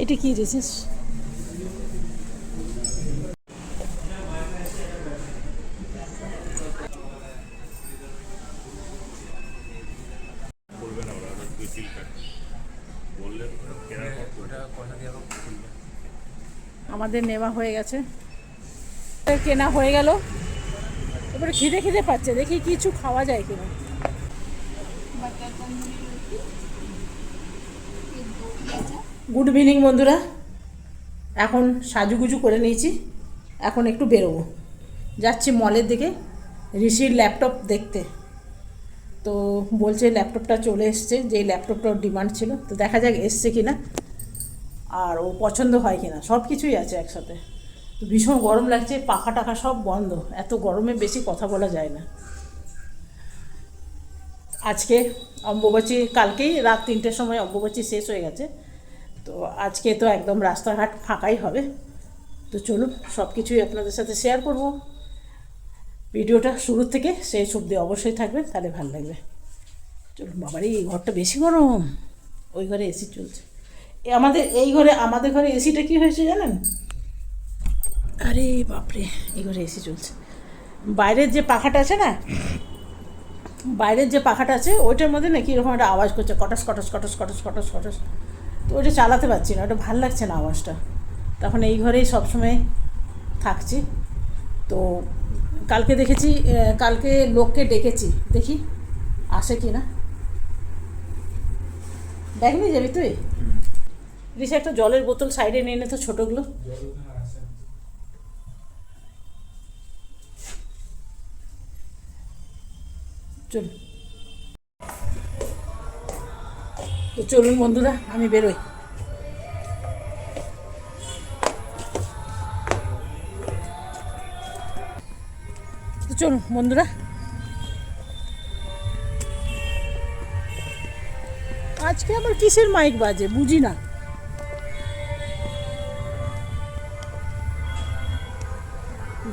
এটা কি দিয়েছিস? আমাদের নেওয়া হয়ে গেছে, কেনা হয়ে গেল। এবারে খিদে খিদে পাচ্ছে, দেখি কিছু খাওয়া যায় কিনা। গুড ইভিনিং বন্ধুরা, এখন সাজুগুজু করে নিয়েছি, এখন একটু বেরোবো, যাচ্ছি মলের দিকে ঋষির ল্যাপটপ দেখতে। তো বলছে ল্যাপটপটা চলে এসছে, যেই ল্যাপটপটার ডিমান্ড ছিল, তো দেখা যাক এসছে কিনা আর ও পছন্দ হয় কিনা। সব কিছুই আছে একসাথে। তো ভীষণ গরম লাগছে, পাখা টাখা সব বন্ধ, এত গরমে বেশি কথা বলা যায় না। আজকে অম্বুবাচী, কালকেই রাত 3টের সময় অম্বুবাচী শেষ হয়ে গেছে, তো আজকে তো একদম রাস্তাঘাট ফাঁকাই হবে। তো চলুন সব কিছুই আপনাদের সাথে শেয়ার করব। ভিডিওটা শুরু থেকে শেষ অবধি অবশ্যই থাকবেন, তাহলে ভালো লাগবে। চলুন। বাবারই এই ঘরটা বেশি গরম, ওই ঘরে এসি চলছে। আমাদের ঘরে এসিটা কী হয়েছে জানেন? আরে বাপরে, এই ঘরে এসি চলছে। বাইরের যে পাখাটা আছে না, ওইটার মধ্যে না কীরকম একটা আওয়াজ করছে, কটস কটস কটস কটস কটস কটস। তো ওইটা চালাতে পারছি না, ওটা ভাল লাগছে না আওয়াজটা। তখন এই ঘরেই সবসময় থাকছি। তো কালকে লোককে ডেকেছি, দেখি আসে কি না। ব্যাগ নিয়ে যাবি তুই? ঋষি একটা জলের বোতল সাইডে নিয়ে নে তো, ছোটোগুলো। চলুন। তো চলুন বন্ধুরা, আমি বেরোই। তো চলুন বন্ধুরা, আজকে আবার কিসের মাইক বাজে বুঝি না।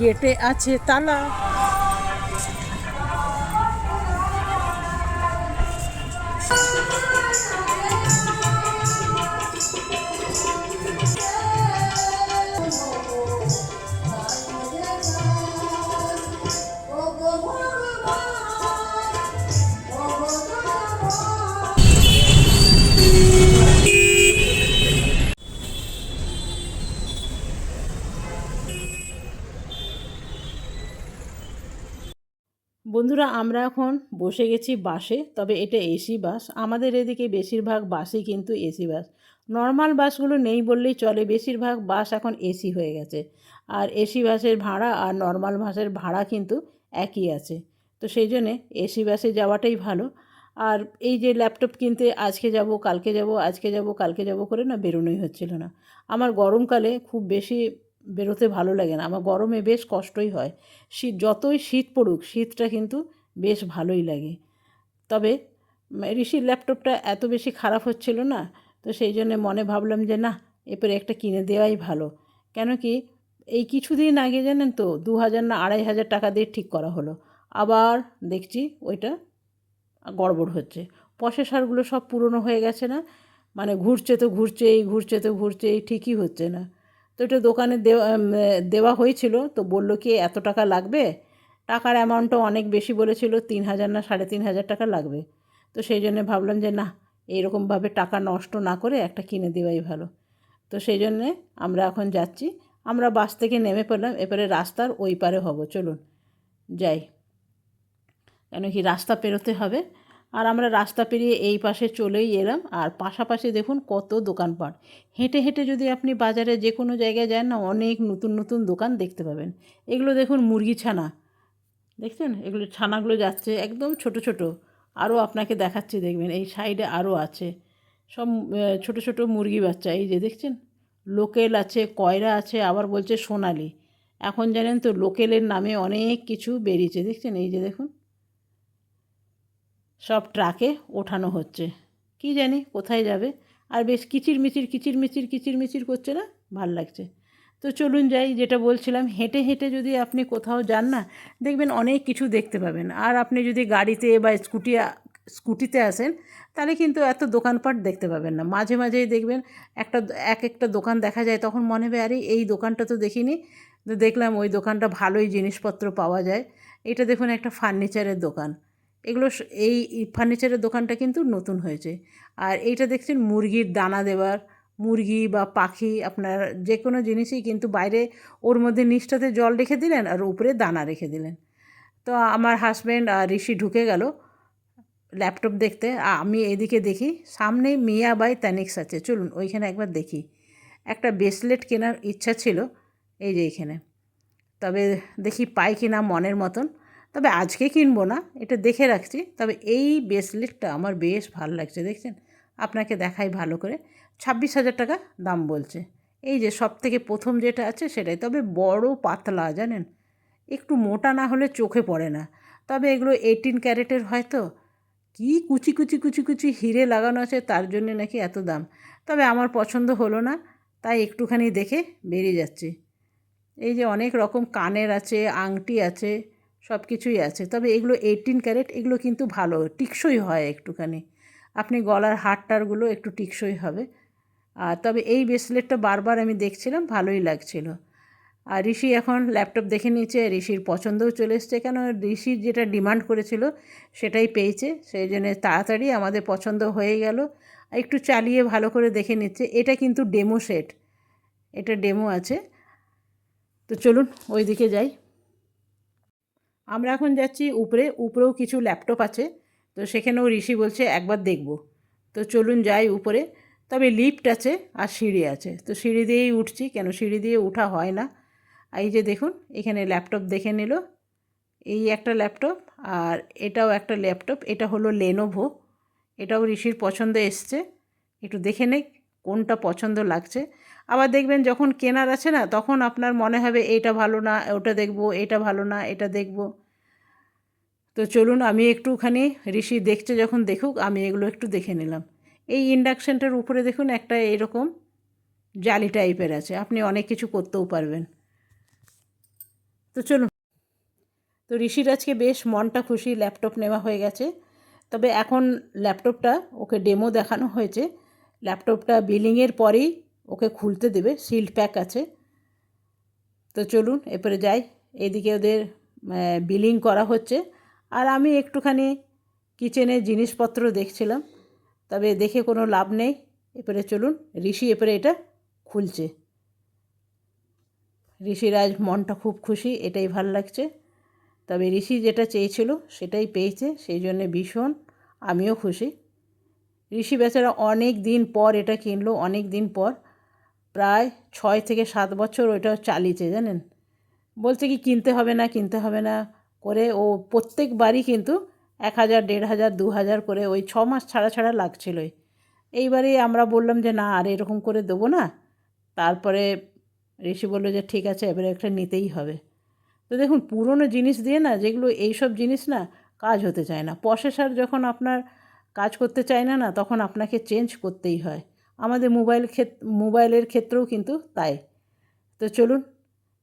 গেটে আছে তালা। বন্ধুরা, আমরা এখন বসে গেছি বাসে, তবে এটা এসি বাস। আমাদের এদিকে বেশিরভাগ বাসই কিন্তু এসি বাস। নর্মাল বাসগুলো নেই বললেই চলে, বেশিরভাগ বাস এখন এসি হয়ে গেছে। আর এসি বাসের ভাড়া আর নর্মাল বাসের ভাড়া কিন্তু একই আছে। তো সেই জন্যে এসি বাসে যাওয়াটাই ভালো। আর এই যে ল্যাপটপ কিনতে আজকে যাব কালকে যাব, আজকে যাব কালকে যাব করে না বেরোনোই হচ্ছিল না। আমার গরমকালে খুব বেশি বেরোতে ভালো লাগে না, আমার গরমে বেশ কষ্টই হয়। যতই শীত পড়ুক, শীতটা কিন্তু বেশ ভালোই লাগে। তবে ঋষির ল্যাপটপটা এত বেশি খারাপ হচ্ছিল না, তো সেই জন্যে মনে ভাবলাম যে না, এরপরে একটা কিনে দেওয়াই ভালো। কেন কি, এই কিছুদিন আগে জানেন তো 2000 না 2500 টাকা দিয়ে ঠিক করা হলো, আবার দেখছি ওইটা গড়বড় হচ্ছে। প্রসেসরগুলো সব পুরনো হয়ে গেছে না, মানে ঘুরছে তো ঘুরছেই, ঠিকই হচ্ছে না। তো এটা দোকানে দেওয়া হয়েছিল, তো বললো কি এত টাকা লাগবে। টাকার অ্যামাউন্টও অনেক বেশি বলেছিল, 3000 না 3500 টাকা লাগবে। তো সেই জন্যে ভাবলাম যে না, এইরকমভাবে টাকা নষ্ট না করে একটা কিনে দেওয়াই ভালো। তো সেই জন্যে আমরা এখন যাচ্ছি। আমরা বাস থেকে নেমে পড়লাম, এবারে রাস্তার ওই পারে হব। চলুন যাই, কেন কি রাস্তা পেরোতে হবে। আর আমরা রাস্তা পেরিয়ে এই পাশে চলেই এলাম। আর পাশাপাশি দেখুন কত দোকানপাট। হেঁটে হেঁটে যদি আপনি বাজারে যে কোনো জায়গায় যান না, অনেক নতুন নতুন দোকান দেখতে পাবেন। এগুলো দেখুন মুরগি ছানা, দেখছেন এগুলো ছানাগুলো যাচ্ছে একদম ছোট ছোট। আরও আপনাকে দেখাচ্ছি, দেখবেন এই সাইডে আরও আছে সব ছোট ছোট মুরগি বাচ্চা। এই যে দেখছেন, লোকেল আছে, কয়রা আছে, আবার বলছে সোনালি। এখন জানেন তো লোকেলের নামে অনেক কিছু বেরিয়েছে, দেখছেন এই যে দেখুন সব ট্রাকে ওঠানো হচ্ছে। কি জানি কোথায় যাবে। আর বেশ কিচিরমিচির করছে না, ভাল লাগছে। তো চলুন যাই, যেটা বলছিলাম, হেঁটে হেঁটে যদি আপনি কোথাও যান না, দেখবেন অনেক কিছু দেখতে পাবেন। আর আপনি যদি গাড়িতে বা স্কুটিতে আসেন তাহলে কিন্তু এত দোকানপাট দেখতে পাবেন না। মাঝে মাঝেই দেখবেন একটা দোকান দেখা যায়, তখন মনে হবে আরে এই দোকানটা তো দেখিনি, তো দেখলাম ওই দোকানটা ভালোই জিনিসপত্র পাওয়া যায়। এটা দেখুন একটা ফার্নিচারের দোকান। এই ফার্নিচারের দোকানটা কিন্তু নতুন হয়েছে। আর এইটা দেখছেন মুরগির দানা দেওয়ার, মুরগি বা পাখি আপনার যে কোনো জিনিসই কিন্তু বাইরে ওর মধ্যে নিচটাতে জল রেখে দিলেন আর উপরে দানা রেখে দিলেন। তো আমার হাজব্যান্ড আর ঋষি ঢুকে গেল ল্যাপটপ দেখতে, আমি এদিকে দেখি সামনেই মিয়া বাই তানিক্স আছে, চলুন ওইখানে একবার দেখি। একটা ব্রেসলেট কেনার ইচ্ছা ছিল, এই যে এইখানে, তবে দেখি পাই কি না মনের মতন। তবে আজকে কিনবো না, এটা দেখে রাখছি। তবে এই ব্রেসলেটটা আমার বেশ ভালো লাগছে, দেখছেন, আপনাকে দেখাই ভালো করে। 26,000 টাকা দাম বলছে। এই যে সব থেকে প্রথম যেটা আছে সেটাই, তবে বড় পাতলা জানেন, একটু মোটা না হলে চোখে পড়ে না। তবে এগুলো 18 ক্যারেটের হয়তো, কি কুচি কুচি কুচি কুচি হিরে লাগানো আছে, তার জন্যে নাকি এত দাম। তবে আমার পছন্দ হলো না, তাই একটুখানি দেখে বেরিয়ে যাচ্ছি। এই যে অনেক রকম কানের আছে, আংটি আছে, সব কিছুই আছে। তবে এগুলো 18 ক্যারেট, এগুলো কিন্তু ভালো টিকসই হয় একটুখানি। আপনি গলার হারটারগুলো একটু টিকসই হবে। আর তবে এই ব্রেসলেটটা বারবার আমি দেখছিলাম, ভালোই লাগছিল। আর ঋষি এখন ল্যাপটপ দেখে নিয়েছে, ঋষির পছন্দও চলে এসছে, কেন ঋষির যেটা ডিমান্ড করেছিল সেটাই পেয়েছে, সেই জন্য তাড়াতাড়ি আমাদের পছন্দ হয়ে গেল। একটু চালিয়ে ভালো করে দেখে নিচ্ছে। এটা কিন্তু ডেমো সেট, এটা ডেমো আছে। তো চলুন ওই দিকে যাই। আমরা এখন যাচ্ছি উপরেও কিছু ল্যাপটপ আছে, তো সেখানেও ঋষি বলছে একবার দেখব। তো চলুন যাই উপরে। তবে লিফট আছে আর সিঁড়ি আছে, তো সিঁড়ি দিয়েই উঠছি, কেন সিঁড়ি দিয়ে ওঠা হয় না। এই যে দেখুন এখানে ল্যাপটপ দেখে নিল, এই একটা ল্যাপটপ আর এটাও একটা ল্যাপটপ, এটা হলো লেনোভো। এটাও ঋষির পছন্দ এসছে, একটু দেখে নেই কোনটা পছন্দ লাগছে। আবার দেখবেন যখন কেনার আছে না, তখন আপনার মনে হবে এইটা ভালো না ওটা দেখব, এটা ভালো না এটা দেখব। তো চলুন আমি একটুখানি, ঋষি দেখছে যখন দেখুক, আমি এগুলো একটু দেখে নিলাম। এই ইন্ডাকশানটার উপরে দেখুন একটা এরকম জালি টাইপের আছে, আপনি অনেক কিছু করতেও পারবেন। তো চলুন। তো ঋষির আজকে বেশ মনটা খুশি, ল্যাপটপ নেওয়া হয়ে গেছে। তবে এখন ল্যাপটপটা ওকে ডেমো দেখানো হয়েছে, ল্যাপটপটা বিলিংয়ের পরেই ওকে খুলতে দেবে, সিল্ড প্যাক আছে। তো চলুন এরপরে যাই, এদিকে ওদের বিলিং করা হচ্ছে আর আমি একটুখানি কিচেনের জিনিসপত্র দেখছিলাম। তবে দেখে কোনো লাভ নেই, এরপরে চলুন। ঋষি এরপরে এটা খুলছে। ঋষির আজ মনটা খুব খুশি, এটাই ভাল লাগছে। তবে ঋষি যেটা চেয়েছিল সেটাই পেয়েছে, সেই জন্যে ভীষণ আমিও খুশি। ঋষি বেচারা অনেক দিন পর এটা কিনলো, অনেক দিন পর, প্রায় 6 থেকে 7 বছর ওইটা চালিয়েছে জানেন। বলছে কি কিনতে হবে না কিনতে হবে না করে, ও প্রত্যেকবারই কিন্তু 1,000 1,500 2,000 করে ওই 6 মাস ছাড়া ছাড়া লাগছিলই। এইবারে আমরা বললাম যে না আর এরকম করে দেবো না। তারপরে ঋষি বললো যে ঠিক আছে এবারে একটা নিতেই হবে। তো দেখুন পুরনো জিনিস দিয়ে না, যেগুলো এইসব জিনিস না কাজ হতে চায় না, প্রসেসর যখন আপনার কাজ করতে চায় না, তখন আপনাকে চেঞ্জ করতেই হয়। আমাদের মোবাইলের ক্ষেত্রেও কিন্তু তাই। তো চলুন,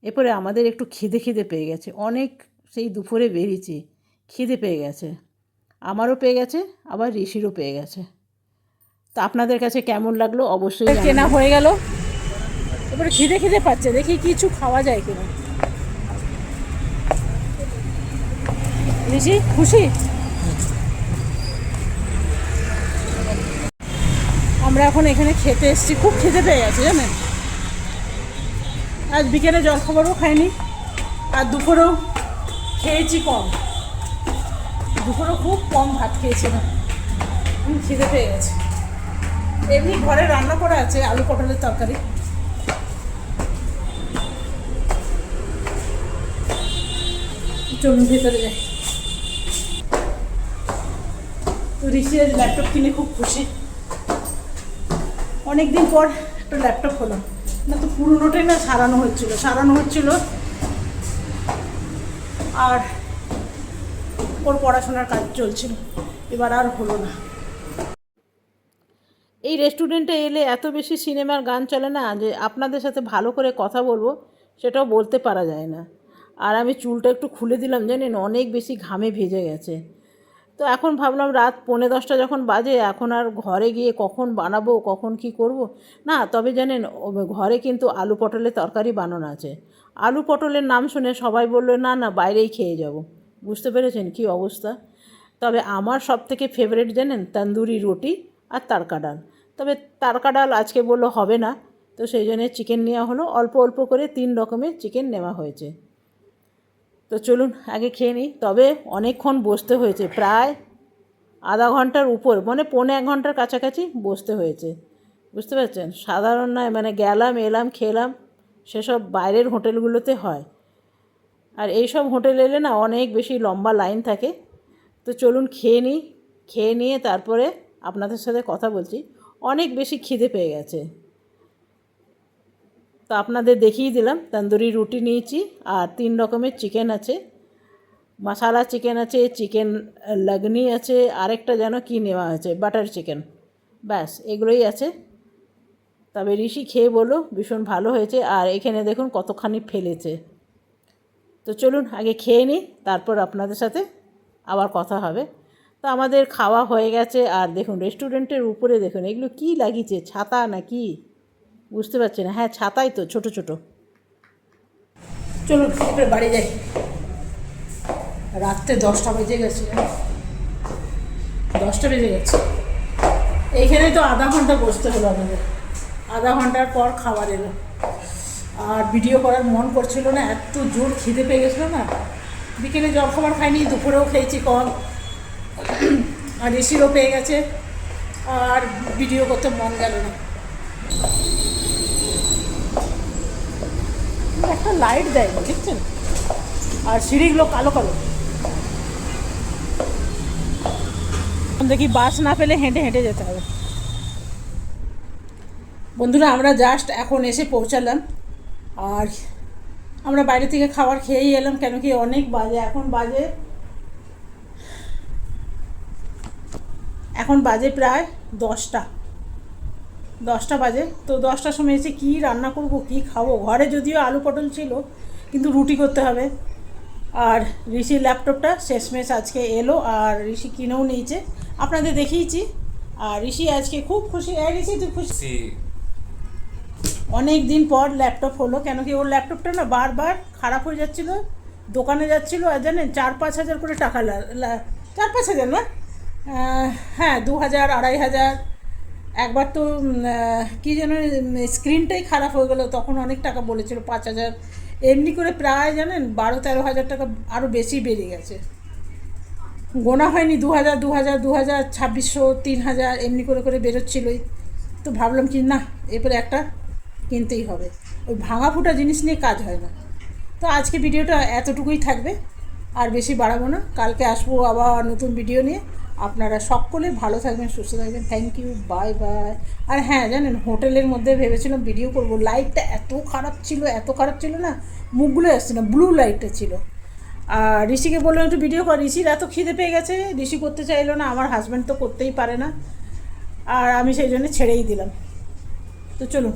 এরপরে আমাদের একটু খিদে খিদে পেয়ে গেছে, অনেক সেই দুপুরে বেরিয়েছি, খিদে পেয়ে গেছে, আমারও পেয়ে গেছে আবার ঋষিরও পেয়ে গেছে। তা আপনাদের কাছে কেমন লাগলো অবশ্যই কেনা হয়ে গেল, এবারে খিদে খিদে পাচ্ছে, দেখি কিছু খাওয়া যায় কিনা। ঋষি খুশি? আমরা এখন এখানে খেতে এসেছি, খুব খিদে পেয়ে গেছে জানেন। আজ বিকেলে জলখাবারও খাইনি আর দুপুরেও খেয়েছি কম, দুপুরেও খুব কম ভাত খেয়েছিলাম, খিদে পেয়ে গেছে। এমনি ঘরে রান্না করা আছে আলু পটলের তরকারি। চলুন ভেতরে যাই। তো ঋষি আজ ল্যাপটপ কিনে খুব খুশি, অনেক দিন পর একটা ল্যাপটপ হলো, না তো পুরোনোটাই না সারানো হচ্ছিল আর ওর পড়াশোনার কাজ চলছিল, এবার আর হলো না। এই রেস্টুরেন্টে এলে এত বেশি সিনেমার গান চলে না যে আপনাদের সাথে ভালো করে কথা বলবো সেটাও বলতে পারা যায় না। আর আমি চুলটা একটু খুলে দিলাম জানেন, অনেক বেশি ঘামে ভেজে গেছে। তো এখন ভাবলাম রাত 9:45 যখন বাজে, এখন আর ঘরে গিয়ে কখন বানাবো, কখন কি করব না। তবে জানেন, ঘরে কিন্তু আলু পটলের তরকারি বানানো আছে। আলু পটলের নাম শুনে সবাই বললো না না বাইরেই খেয়ে যাব। বুঝতে পেরেছেন কি অবস্থা? তবে আমার সবথেকে ফেভারিট জানেন, তন্দুরি রুটি আর তাড়কা ডাল। তবে তাড়কা ডাল আজকে বললো হবে না, তো সেই জন্য চিকেন নেওয়া হলো। অল্প অল্প করে 3 রকমের চিকেন নেওয়া হয়েছে। তো চলুন আগে খেয়ে নিই। তবে অনেকক্ষণ বসতে হয়েছে, প্রায় আধা ঘন্টার উপর, মানে 1.25 ঘন্টার কাছাকাছি বসতে হয়েছে। বুঝতে পারছেন? সাধারণ নয়, মানে গেলাম এলাম খেলাম, সেসব বাইরের হোটেলগুলোতে হয়। আর এইসব হোটেল এলে না অনেক বেশি লম্বা লাইন থাকে। তো চলুন খেয়ে নিই, খেয়ে নিয়ে তারপরে আপনাদের সাথে কথা বলছি। অনেক বেশি খিদে পেয়ে গেছে। তো আপনাদের দেখিয়ে দিলাম, তন্দুরি রুটি নিয়েছি আর 3 রকমের চিকেন আছে, মশালা চিকেন আছে, চিকেন লাগনি আছে, আরেকটা যেন কি নেওয়া হয়েছে, বাটার চিকেন। ব্যাস এগুলোই আছে। তবে ঋষি খেয়ে বললো ভীষণ ভালো হয়েছে। আর এখানে দেখুন কতখানি ফেলেছে। তো চলুন আগে খেয়ে নিই, তারপর আপনাদের সাথে আবার কথা হবে। তো আমাদের খাওয়া হয়ে গেছে। আর দেখুন রেস্টুরেন্টের উপরে দেখুন এগুলো কি লাগিয়েছে, ছাতা না কি বুঝতে পারছি না। হ্যাঁ ছাতাই তো, ছোট ছোট। চলুন এবার বাড়ি যাই। রাত্রে 10টা বেজে গেছে, 10টা বেজে গেছে। এইখানে তো আধা ঘন্টা বসতে হলো আমাদের। আধা ঘন্টার পর খাবার এলো। আর ভিডিও করার মন করছিল না, এত জোর খিদে পেয়ে গেছিলো না। বিকেলে জল খাবার খাইনি, দুপুরেও খেয়েছি কম। আর ঋষিরও পেয়ে গেছে, আর ভিডিও করতে মন গেল না। একটা লাইট দেয় দেখছেন, আর সিঁড়িগুলো কালো কালো। দেখি বাস না পেলে হেঁটে হেঁটে যেতে হবে। বন্ধুরা আমরা জাস্ট এখন এসে পৌঁছালাম। আর আমরা বাইরে থেকে খাবার খেয়েই এলাম, কেন কি অনেক বাজে। এখন বাজে প্রায় 10টা বাজে। তো 10টার সময় এসে কী রান্না করব, কী খাবো। ঘরে যদিও আলু পটল ছিল, কিন্তু রুটি করতে হবে। আর ঋষির ল্যাপটপটা শেষমেশ আজকে এলো, আর ঋষি কিনেও নিয়েছে, আপনাদের দেখিয়েছি। আর ঋষি আজকে খুব খুশি। ঋষি তুই খুশি? অনেক দিন পর ল্যাপটপ হলো, কেন কি ওর ল্যাপটপটা না বারবার খারাপ হয়ে যাচ্ছিলো। দোকানে যাচ্ছিলো, আর জানেন 4-5 হাজার করে টাকা 4-5 হাজার না, হ্যাঁ 2,000 2,500। একবার তো কী যেন স্ক্রিনটাই খারাপ হয়ে গেলো, তখন অনেক টাকা বলেছিল 5,000। এমনি করে প্রায় জানেন 12-13 হাজার টাকা আরও বেশি বেড়ে গেছে। গোনা হয়নি, 2,000 2,000 2,000 2,600 3,000 এমনি করে করে বেরোচ্ছিলোই। তো ভাবলাম কি না, এরপরে একটা কিনতেই হবে। ওই ভাঙা ফুটা জিনিস নিয়ে কাজ হয় না। তো আজকে ভিডিওটা এতটুকুই থাকবে, আর বেশি বাড়াবো না। কালকে আসবো আবার নতুন ভিডিও নিয়ে। আপনারা সকলে ভালো থাকবেন, সুস্থ থাকবেন। Thank you, bye bye. আর হ্যাঁ জানেন, হোটেলের মধ্যে ভেবেছিলাম ভিডিও করব, লাইটটা এত খারাপ ছিল না, মুখগুলো আসছে না, ব্লু লাইটটা ছিল। আর ঋষিকে বললাম একটু ভিডিও কর, ঋষির এত খিদে পেয়ে গেছে, ঋষি করতে চাইলো না। আমার হাজব্যান্ড তো করতেই পারে না, আর আমি সেই জন্য ছেড়েই দিলাম। তো চলুন।